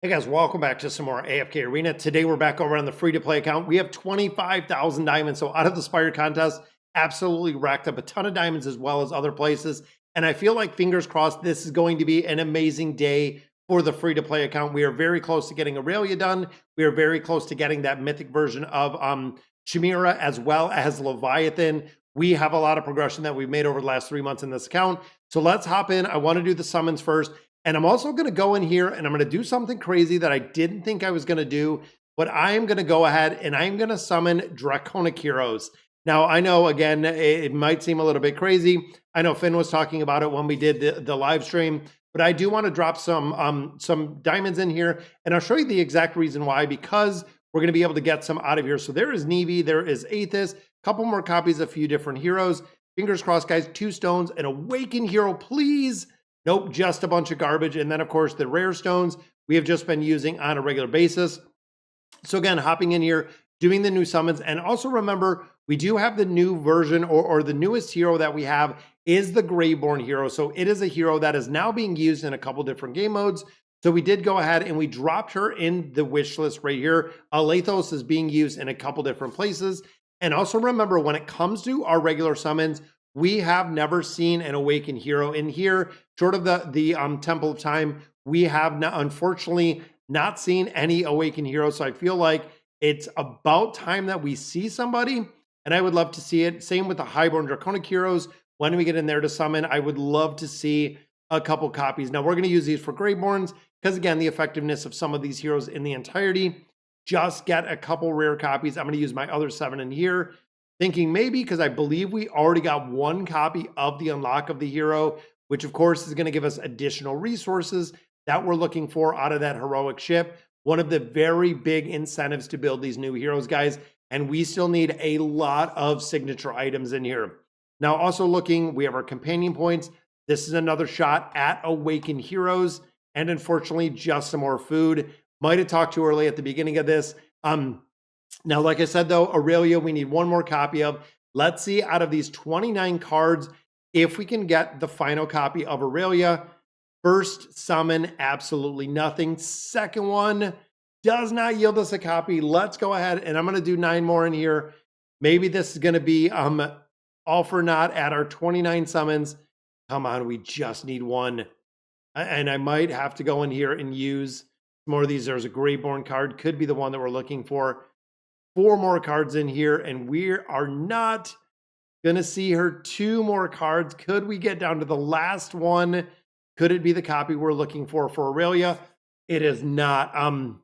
Hey guys, welcome back to some more AFK Arena. Today we're back over on the free-to-play account. We have 25,000 diamonds. So out of the Spire contest, absolutely racked up a ton of diamonds as well as other places. And I feel like, fingers crossed, this is going to be an amazing day for the free-to-play account. We are very close to getting Aurelia done. We are very close to getting that mythic version of Shemira as well as Leviathan. We have a lot of progression that we've made over the last 3 months in this account. So let's hop in. I want to do the summons first. And I'm also going to go in here and I'm going to do something crazy that I didn't think I was going to do, but I am going to go ahead and I'm going to summon Draconic heroes. Now, I know, again, it might seem a little bit crazy. I know Finn was talking about it when we did the live stream, but I do want to drop some diamonds in here, and I'll show you the exact reason why, because we're going to be able to get some out of here. So there is Nevi, there is Aethys, a couple more copies of a few different heroes. Fingers crossed, guys. 2 stones, an Awakened hero, please. Nope, just a bunch of garbage. And then, of course, the rare stones we have just been using on a regular basis. So again, hopping in here, doing the new summons. And also remember, we do have the new version, or the newest hero that we have is the Greyborn hero. So it is a hero that is now being used in a couple different game modes. So we did go ahead and we dropped her in the wish list right here. Alethos is being used in a couple different places. And also remember, when it comes to our regular summons, we have never seen an Awakened hero in here. Short of the Temple of Time, we have not, unfortunately, not seen any Awakened heroes. So I feel like it's about time that we see somebody, and I would love to see it. Same with the Highborn Draconic heroes. When we get in there to summon, I would love to see a couple copies. Now, we're going to use these for Greyborns because, again, the effectiveness of some of these heroes in the entirety. Just get a couple rare copies. I'm going to use my other 7 in here. Thinking maybe, because I believe we already got 1 copy of the unlock of the hero, which of course is going to give us additional resources that we're looking for out of that heroic ship. One of the very big incentives to build these new heroes, guys. And we still need a lot of signature items in here. Now, also looking, we have our companion points. This is another shot at Awakened heroes. And unfortunately, just some more food. Might have talked too early at the beginning of this. Now, like I said, though, Aurelia, we need 1 more copy of. Let's see, out of these 29 cards, if we can get the final copy of Aurelia. First summon, absolutely nothing. Second one does not yield us a copy. Let's go ahead, and I'm going to do 9 more in here. More this is going to be all for naught at our 29 summons. Come on, we just need 1. And I might have to go in here and use more of these. There's a Greyborn card. Could be the one that we're looking for. 4 more cards in here, and we are not going to see her. 2 more cards. Could we get down to the last one? Could it be the copy we're looking for Aurelia? It is not. I'm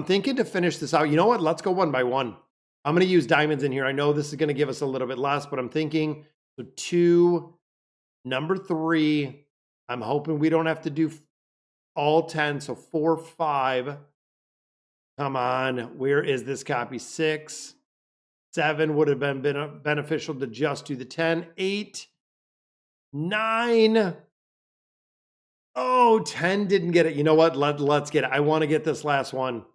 thinking to finish this out. You know what? Let's go 1 by 1. I'm going to use diamonds in here. I know this is going to give us a little bit less, but I'm thinking, so 2, number 3. I'm hoping we don't have to do all 10. So 4, 5. Come on, where is this copy? 6, 7 would have been beneficial to just do the 10. 8, 9. Oh, 10 didn't get it. You know what? Let's get it. I want to get this last one.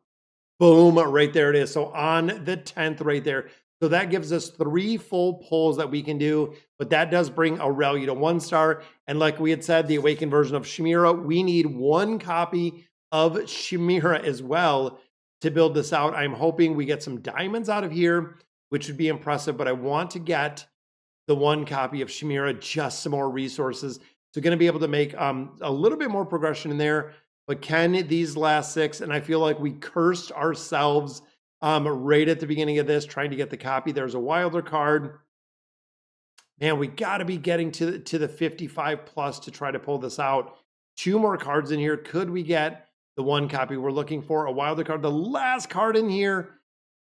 Boom, right there it is. So on the 10th right there. So that gives us 3 full pulls that we can do, but that does bring Aurelia to 1 star. And like we had said, the Awakened version of Shemira, we need 1 copy of Shemira as well to build this out. I'm hoping we get some diamonds out of here, which would be impressive, but I want to get the 1 copy of Shemira, just some more resources. So going to be able to make a little bit more progression in there, but can these last 6? And I feel like we cursed ourselves right at the beginning of this, trying to get the copy. There's a Wilder card. Man, we got to be getting to the 55 plus to try to pull this out. 2 more cards in here. Could we get the 1 copy we're looking for? A Wilder card. The last card in here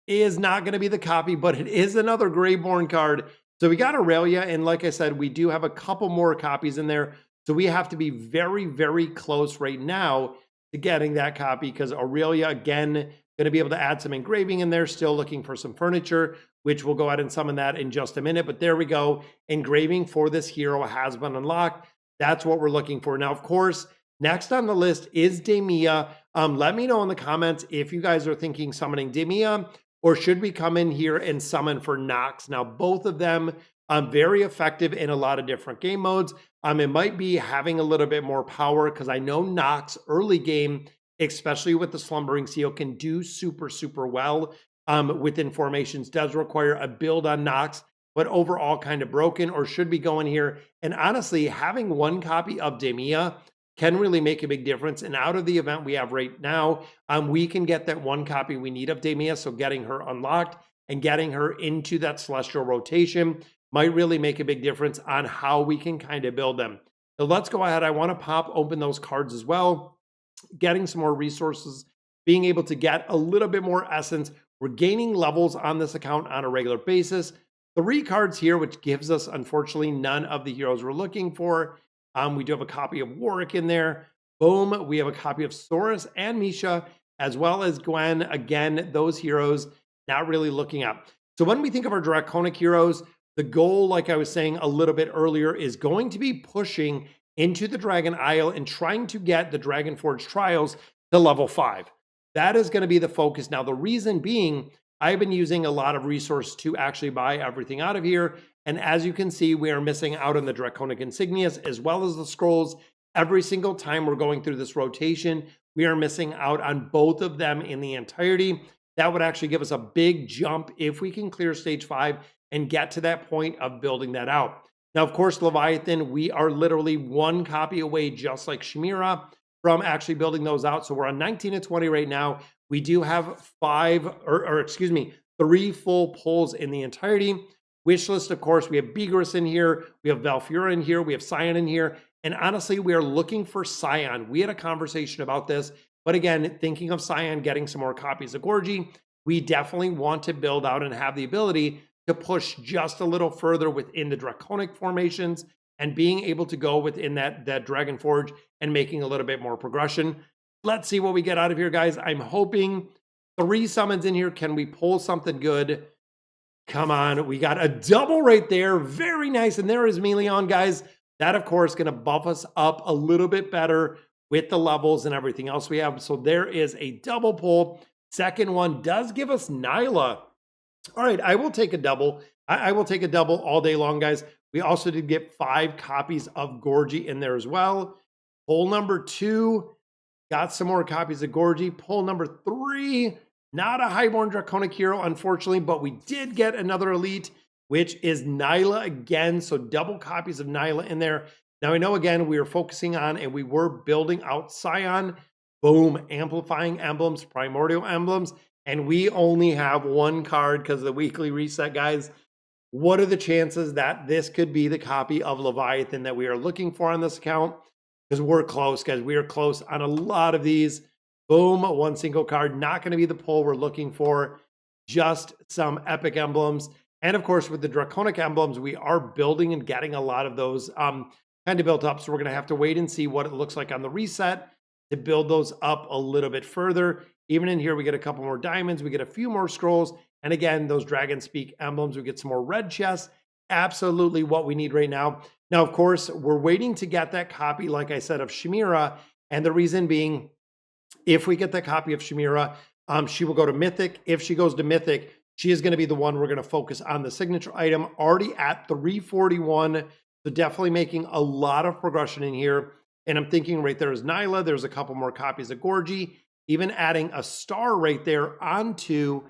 is not going to be the copy, but it is another Greyborn card. So we got Aurelia, and like I said, we do have a couple more copies in there. So we have to be very, very close right now to getting that copy, because Aurelia, again, going to be able to add some engraving in there. Still looking for some furniture, which we'll go ahead and summon that in just a minute. But there we go. Engraving for this hero has been unlocked. That's what we're looking for. Now, of course, next on the list is Demia. Let me know in the comments if you guys are thinking summoning Demia, or should we come in here and summon for Nox? Now, both of them very effective in a lot of different game modes. It might be having a little bit more power, because I know Nox early game especially with the Slumbering Seal, can do super, super well within formations. Does require a build on Nox, but overall kind of broken, or should be going here. And honestly, having one copy of Demia can really make a big difference. And out of the event we have right now, we can get that one copy we need of Demia. So getting her unlocked and getting her into that Celestial rotation might really make a big difference on how we can kind of build them. So let's go ahead. I want to pop open those cards as well, getting some more resources, being able to get a little bit more essence. We're gaining levels on this account on a regular basis. 3 cards here, which gives us, unfortunately, none of the heroes we're looking for. We do have a copy of Warwick in there. Boom. We have a copy of Saurus and Misha, as well as Gwen. Again, those heroes not really looking up. So when we think of our Draconic heroes, the goal, like I was saying a little bit earlier, is going to be pushing into the Dragon Isle and trying to get the Dragonforge Trials to level 5. That is going to be the focus. Now, the reason being, I've been using a lot of resources to actually buy everything out of here. And as you can see, we are missing out on the Draconic Insignias as well as the scrolls. Every single time we're going through this rotation, we are missing out on both of them in the entirety. That would actually give us a big jump if we can clear stage 5 and get to that point of building that out. Now, of course, Leviathan, we are literally 1 copy away, just like Shemira, from actually building those out. So we're on 19 and 20 right now. We do have 3 full pulls in the entirety. Wishlist, of course, we have Begarus in here, we have Valfura in here, we have Scion in here, and honestly, we are looking for Scion. We had a conversation about this, but again, thinking of Scion getting some more copies of Gorgie, we definitely want to build out and have the ability to push just a little further within the Draconic formations and being able to go within that Dragon Forge and making a little bit more progression. Let's see what we get out of here, guys. I'm hoping 3 summons in here. Can we pull something good? Come on. We got a double right there. Very nice. And there is Meleon, guys. That, of course, going to buff us up a little bit better with the levels and everything else we have. So there is a double pull. Second one does give us Nyla. All right, I will take a double. I will take a double all day long, guys. We also did get 5 copies of Gorgie in there as well. Pull number 2, got some more copies of Gorgie. Pull number 3, not a Highborn Draconic hero, unfortunately, but we did get another elite, which is Nyla again. So double copies of Nyla in there. Now, I know, again, we were focusing on and we were building out Scion. Boom, amplifying emblems, primordial emblems. And we only have 1 card because of the weekly reset, guys. What are the chances that this could be the copy of Leviathan that we are looking for on this account? Because we're close, guys. We are close on a lot of these. Boom, 1 single card. Not going to be the pull we're looking for. Just some epic emblems. And of course, with the Draconic emblems, we are building and getting a lot of those kind of built up. So we're going to have to wait and see what it looks like on the reset to build those up a little bit further. Even in here, we get a couple more diamonds. We get a few more scrolls. And again, those Dragon Speak emblems, we get some more red chests. Absolutely what we need right now. Now, of course, we're waiting to get that copy, like I said, of Shemira. And the reason being, if we get that copy of Shemira, she will go to Mythic. If she goes to Mythic, she is going to be the one we're going to focus on the signature item. Already at 341. So definitely making a lot of progression in here. And I'm thinking right there is Nyla. There's a couple more copies of Gorgie. Even adding a star right there onto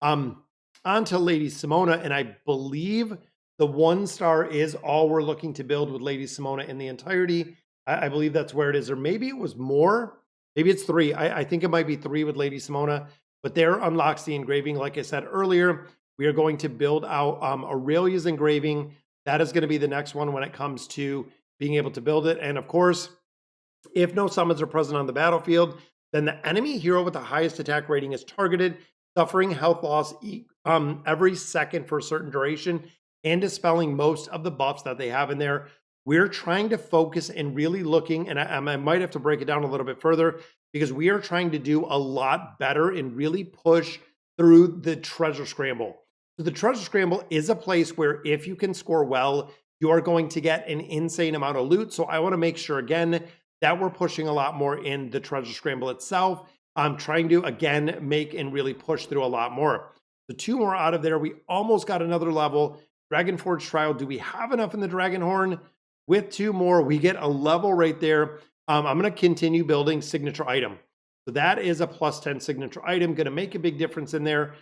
Lady Simona. And I believe the 1 star is all we're looking to build with Lady Simona in the entirety. I believe that's where it is. Or maybe it was more. Maybe it's 3. I think it might be 3 with Lady Simona. But there unlocks the engraving. Like I said earlier, we are going to build out Aurelia's engraving. That is going to be the next one when it comes to being able to build it. And of course, if no summons are present on the battlefield, then the enemy hero with the highest attack rating is targeted, suffering health loss every second for a certain duration, and dispelling most of the buffs that they have in there. We're trying to focus and really looking, and I might have to break it down a little bit further, because we are trying to do a lot better and really push through the treasure scramble. So the treasure scramble is a place where if you can score well, you are going to get an insane amount of loot. So I want to make sure, again, that we're pushing a lot more in the treasure scramble itself. I'm trying to, again, make and really push through a lot more. So 2 more out of there. We almost got another level. Dragon Forge Trial. Do we have enough in the Dragon Horn? With 2 more, we get a level right there. I'm going to continue building signature item. So that is a plus 10 signature item, going to make a big difference in there.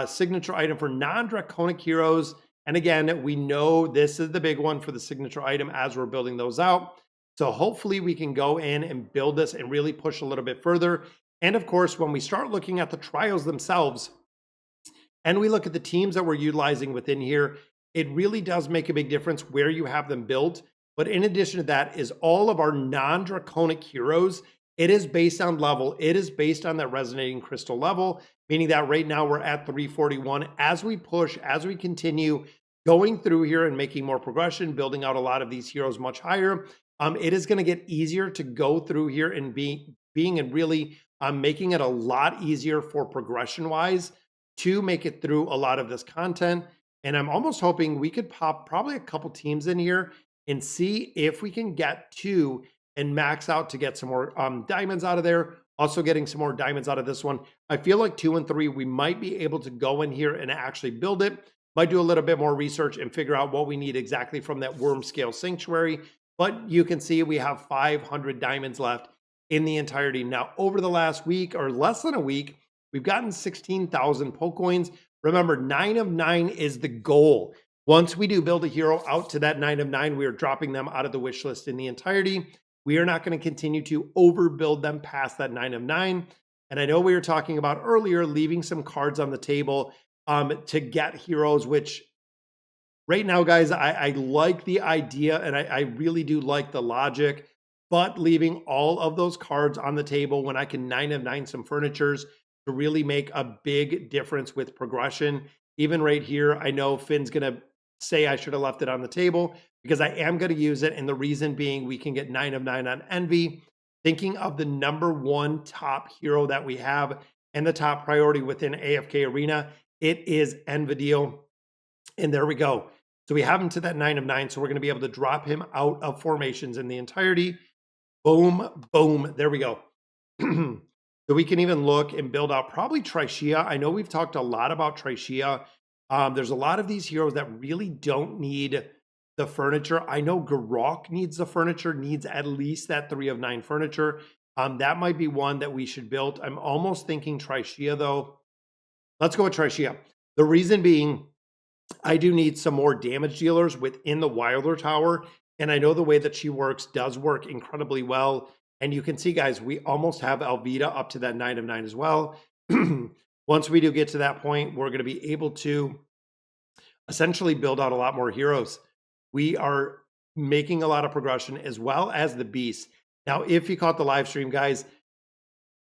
Signature item for non-draconic heroes. And again, we know this is the big one for the signature item as we're building those out. So hopefully we can go in and build this and really push a little bit further. And of course, when we start looking at the trials themselves, and we look at the teams that we're utilizing within here, it really does make a big difference where you have them built. But in addition to that is all of our non-draconic heroes. It is based on level. It is based on that resonating crystal level, meaning that right now we're at 341. As we push, as we continue going through here and making more progression, building out a lot of these heroes much higher, it is going to get easier to go through here and being and really making it a lot easier for progression wise to make it through a lot of this content. And I'm almost hoping we could pop probably a couple teams in here and see if we can get to and max out to get some more diamonds out of there. Also getting some more diamonds out of this one. I feel like 2 and 3, we might be able to go in here and actually build it. Might do a little bit more research and figure out what we need exactly from that worm scale sanctuary. But you can see we have 500 diamonds left in the entirety. Now, over the last week or less than a week, we've gotten 16,000 poke coins. Remember, 9 of 9 is the goal. Once we do build a hero out to that 9 of 9, we are dropping them out of the wish list in the entirety. We are not going to continue to overbuild them past that 9 of 9. And I know we were talking about earlier leaving some cards on the table to get heroes, which right now, guys, I like the idea and I really do like the logic, but leaving all of those cards on the table when I can 9 of 9 some furnitures to really make a big difference with progression. Even right here, I know Finn's going to say I should have left it on the table because I am going to use it. And the reason being we can get 9 of 9 on Envy. Thinking of the #1 top hero that we have and the top priority within AFK Arena, it is Envidio. And there we go. So we have him to that 9 of 9. So we're going to be able to drop him out of formations in the entirety. Boom, boom. There we go. So we can even look and build out probably Trishia. I know we've talked a lot about Trishia. There's a lot of these heroes that really don't need the furniture. I know Garok needs the furniture, needs at least that 3 of 9 furniture. That might be one that we should build. I'm almost thinking Trishia though. Let's go with Trishia. The reason being, I do need some more damage dealers within the Wilder Tower. And I know the way that she works does work incredibly well. And you can see, guys, we almost have Alvida up to that 9 of 9 as well. Once we do get to that point, we're going to be able to essentially build out a lot more heroes. We are making a lot of progression as well as the Beast. Now, if you caught the live stream, guys,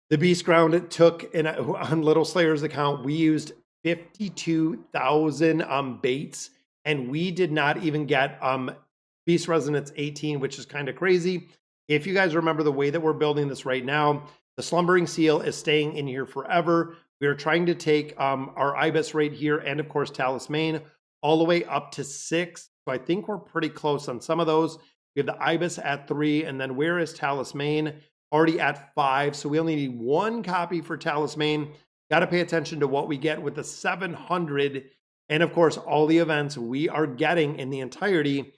the Beast Ground it took on Little Slayer's account, we used 52,000 baits, and we did not even get Beast Resonance 18, which is kind of crazy. If you guys remember the way that we're building this right now, the Slumbering Seal is staying in here forever. We are trying to take our Ibis right here and, of course, Talisman all the way up to 6. So I think we're pretty close on some of those. We have the Ibis at 3, and then where is Talisman? Already at 5. So we only need 1 copy for Talisman. Got to pay attention to what we get with the 700. And, of course, all the events we are getting in the entirety,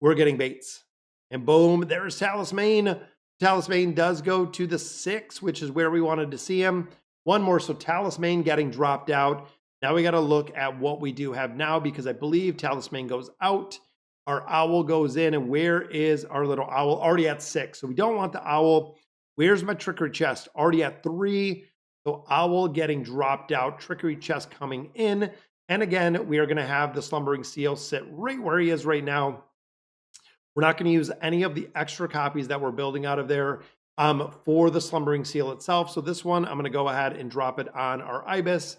we're getting baits. And boom, there's Talisman. Talisman does go to the 6, which is where we wanted to see him. 1 more, so Talisman getting dropped out. Now we got to look at what we do have now because I believe Talisman goes out. Our owl goes in, and where is our little owl? Already at 6, so we don't want the owl. Where's my trickery chest? Already at 3, so owl getting dropped out, trickery chest coming in. And again, we are going to have the Slumbering Seal sit right where he is right now. We're not going to use any of the extra copies that we're building out of there for the Slumbering Seal itself. So this one, I'm going to go ahead and drop it on our Ibis,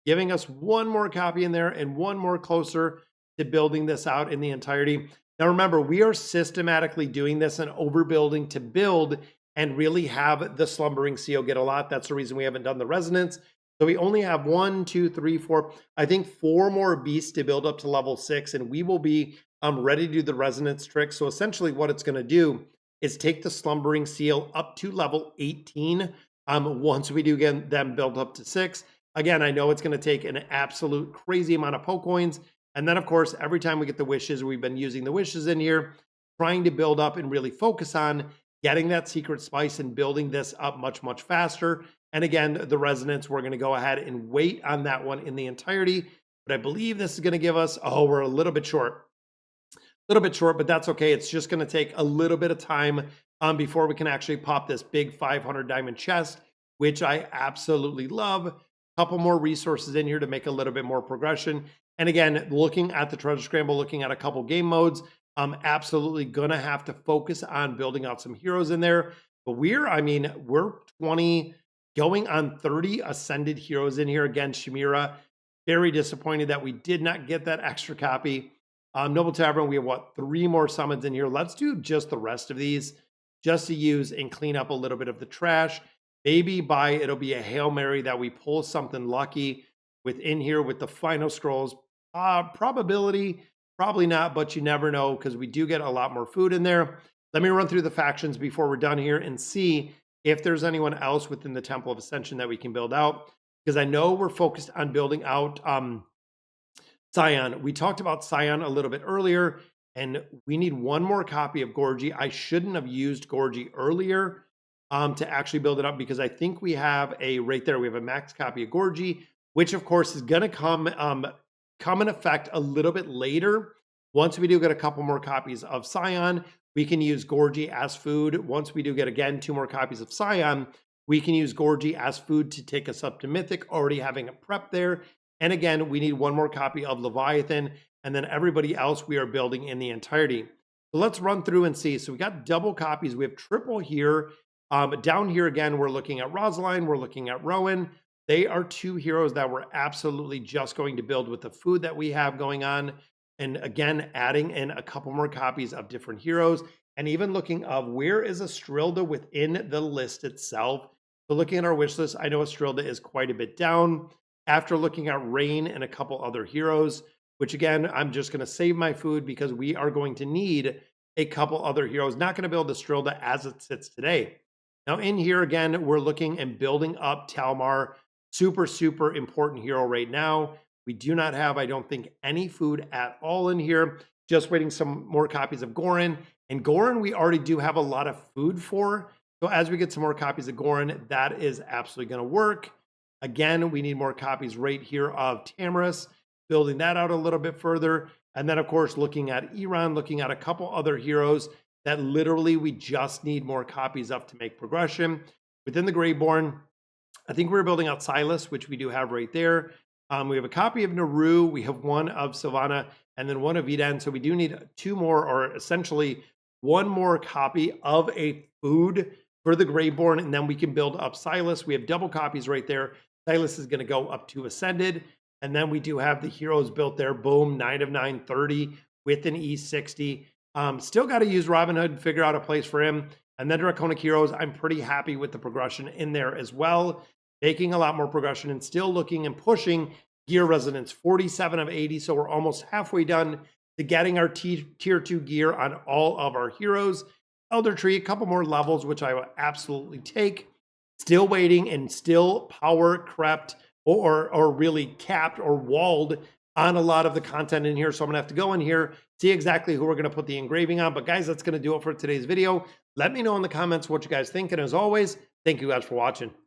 giving us 1 more copy in there and 1 more closer to building this out in the entirety. Now remember, we are systematically doing this and overbuilding to build and really have the Slumbering Seal get a lot. That's the reason we haven't done the Resonance. So we only have 1, 2, 3, 4, I think 4 more beasts to build up to level 6, and we will be ready to do the Resonance trick. So essentially what it's going to do is take the Slumbering Seal up to level 18 once we do get them built up to 6. Again, I know it's going to take an absolute crazy amount of poke coins. And then, of course, every time we get the wishes, we've been using the wishes in here, trying to build up and really focus on getting that secret spice and building this up much, much faster. And again, the resonance, we're going to go ahead and wait on that one in the entirety. But I believe this is going to give us, oh, we're a little bit short. But that's okay. It's just going to take a little bit of time before we can actually pop this big 500 diamond chest, which I absolutely love. A couple more resources in here to make a little bit more progression. And again, looking at the treasure scramble, looking at a couple game modes, I'm absolutely going to have to focus on building out some heroes in there. But we're 20, going on 30 ascended heroes in here. Again, Shemira, very disappointed that we did not get that extra copy. Noble Tavern, we have what, 3 more summons in here. Let's do just the rest of these just to use and clean up a little bit of the trash. Maybe it'll be a Hail Mary that we pull something lucky within here with the final scrolls. Probability, probably not, but you never know because we do get a lot more food in there. Let me run through the factions before we're done here and see if there's anyone else within the Temple of Ascension that we can build out. Because I know we're focused on building out Scion. We talked about Scion a little bit earlier, and we need one more copy of Gorgie. I shouldn't have used Gorgie earlier to actually build it up because I think we have right there, we have a max copy of Gorgie, which of course is going to come in effect a little bit later. Once we do get a couple more copies of Scion, we can use Gorgie as food. Once we do get, again, 2 more copies of Scion, we can use Gorgie as food to take us up to Mythic, already having a prep there. And again, we need 1 more copy of Leviathan, and then everybody else we are building in the entirety. So let's run through and see. So we got double copies. We have triple here. Down here again, we're looking at Rosaline. We're looking at Rowan. They are 2 heroes that we're absolutely just going to build with the food that we have going on. And again, adding in a couple more copies of different heroes. And even looking of where is Estrilda within the list itself. So looking at our wish list, I know Estrilda is quite a bit down. After looking at Rain and a couple other heroes, which again, I'm just going to save my food because we are going to need a couple other heroes. Not going to build Estrilda as it sits today. Now in here again, we're looking and building up Talmar. Super, super important hero right now. We do not have, I don't think, any food at all in here. Just waiting some more copies of Gorin. And Gorin, we already do have a lot of food for. So as we get some more copies of Gorin, that is absolutely going to work. Again, we need more copies right here of Tamaris, building that out a little bit further. And then, of course, looking at Iran, looking at a couple other heroes that literally we just need more copies of to make progression. Within the Greyborn, I think we're building out Silas, which we do have right there. We have a copy of Naru, we have 1 of Savannah, and then 1 of Eden. So we do need 2 more, or essentially 1 more copy of a food for the Greyborn, and then we can build up Silas. We have double copies right there. Silas is going to go up to Ascended, and then we do have the heroes built there. Boom, 9 of 9, 30 with an E60. Still got to use Robin Hood, figure out a place for him. And then Draconic heroes, I'm pretty happy with the progression in there as well. Making a lot more progression and still looking and pushing gear resonance, 47 of 80. So we're almost halfway done to getting our tier 2 gear on all of our heroes. Elder Tree, a couple more levels, which I will absolutely take. Still waiting and still power crept or really capped or walled on a lot of the content in here. So I'm gonna have to go in here, see exactly who we're gonna put the engraving on. But guys, that's gonna do it for today's video. Let me know in the comments what you guys think. And as always, thank you guys for watching.